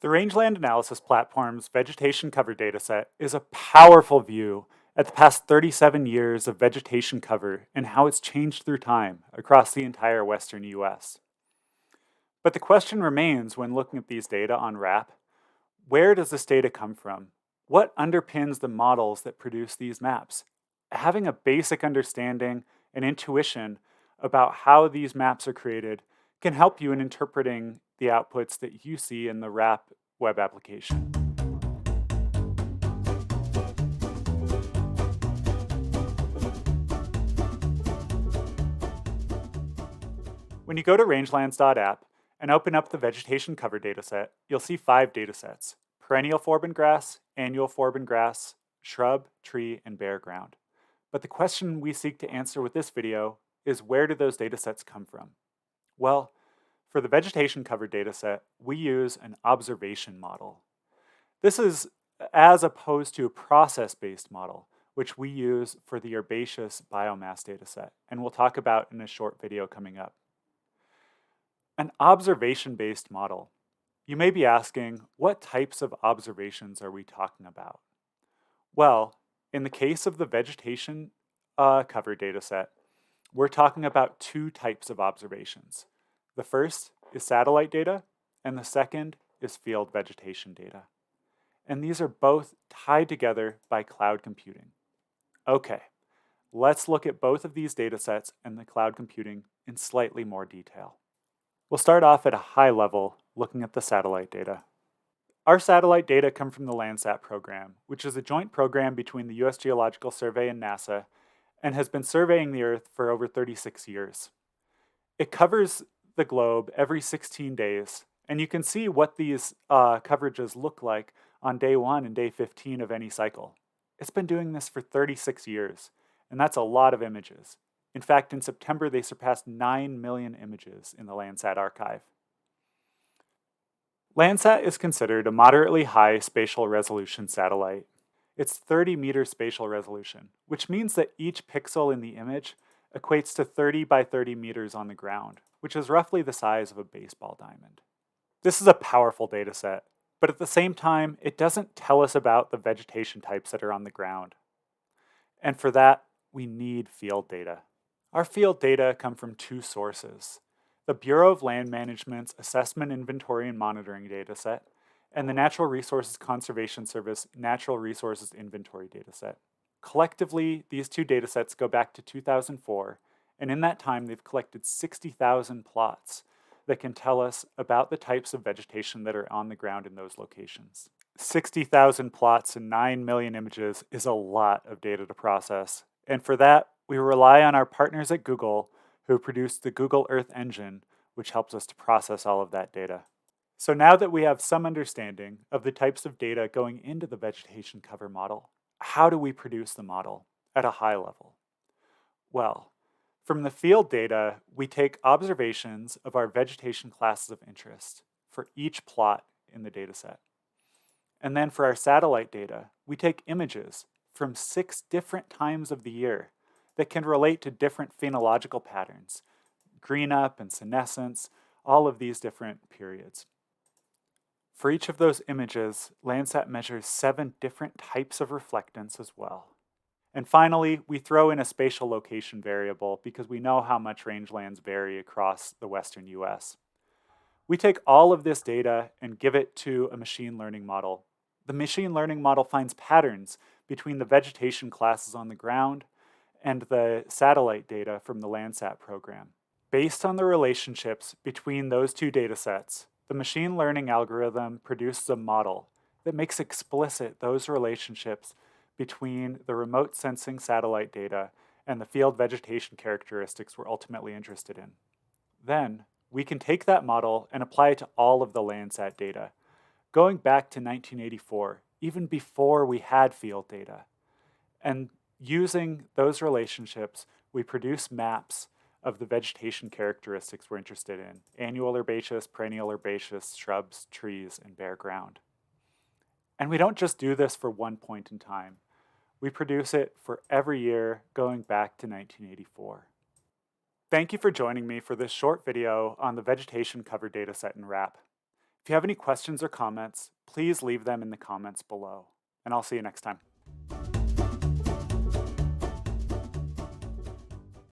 The Rangeland Analysis Platform's Vegetation Cover Dataset is a powerful view at the past 37 years of vegetation cover and how it's changed through time across the entire western US. But the question remains when looking at these data on RAP, where does this data come from? What underpins the models that produce these maps? Having a basic understanding and intuition about how these maps are created can help you in interpreting the outputs that you see in the RAP web application. When you go to rangelands.app and open up the vegetation cover dataset, you'll see 5 datasets: perennial foreign grass, annual foreign grass, shrub, tree, and bare ground. But the question we seek to answer with this video is, where do those datasets come from? Well, for the vegetation cover dataset, we use an observation model. This is as opposed to a process-based model, which we use for the herbaceous biomass dataset, and we'll talk about in a short video coming up. An observation-based model. You may be asking, what types of observations are we talking about? Well, in the case of the vegetation cover dataset, we're talking about 2 types of observations. The first is satellite data, and the second is field vegetation data. And these are both tied together by cloud computing. Okay, let's look at both of these datasets and the cloud computing in slightly more detail. We'll start off at a high level looking at the satellite data. Our satellite data come from the Landsat program, which is a joint program between the US Geological Survey and NASA, and has been surveying the Earth for over 36 years. It covers the globe every 16 days, and you can see what these coverages look like on day 1 and day 15 of any cycle. It's been doing this for 36 years, and that's a lot of images. In fact, in September, they surpassed 9 million images in the Landsat archive. Landsat is considered a moderately high spatial resolution satellite. It's 30-meter spatial resolution, which means that each pixel in the image equates to 30 by 30 meters on the ground, which is roughly the size of a baseball diamond. This is a powerful data set, but at the same time, it doesn't tell us about the vegetation types that are on the ground. And for that, we need field data. Our field data come from 2 sources: the Bureau of Land Management's Assessment, Inventory, and Monitoring Dataset, and the Natural Resources Conservation Service Natural Resources Inventory Dataset. Collectively, these 2 datasets go back to 2004, and in that time they've collected 60,000 plots that can tell us about the types of vegetation that are on the ground in those locations. 60,000 plots and 9 million images is a lot of data to process, and for that, we rely on our partners at Google, who produced the Google Earth Engine, which helps us to process all of that data. So now that we have some understanding of the types of data going into the vegetation cover model, how do we produce the model at a high level? Well, from the field data, we take observations of our vegetation classes of interest for each plot in the dataset. And then for our satellite data, we take images from 6 different times of the year that can relate to different phenological patterns: green up and senescence, all of these different periods. For each of those images, Landsat measures 7 different types of reflectance as well. And finally, we throw in a spatial location variable because we know how much rangelands vary across the western US. We take all of this data and give it to a machine learning model. The machine learning model finds patterns between the vegetation classes on the ground and the satellite data from the Landsat program. Based on the relationships between those 2 datasets, the machine learning algorithm produces a model that makes explicit those relationships between the remote sensing satellite data and the field vegetation characteristics we're ultimately interested in. Then, we can take that model and apply it to all of the Landsat data, going back to 1984, even before we had field data. And using those relationships, we produce maps of the vegetation characteristics we're interested in: annual herbaceous, perennial herbaceous, shrubs, trees, and bare ground. And we don't just do this for one point in time. We produce it for every year going back to 1984. Thank you for joining me for this short video on the vegetation cover dataset in RAP. If you have any questions or comments, please leave them in the comments below, and I'll see you next time.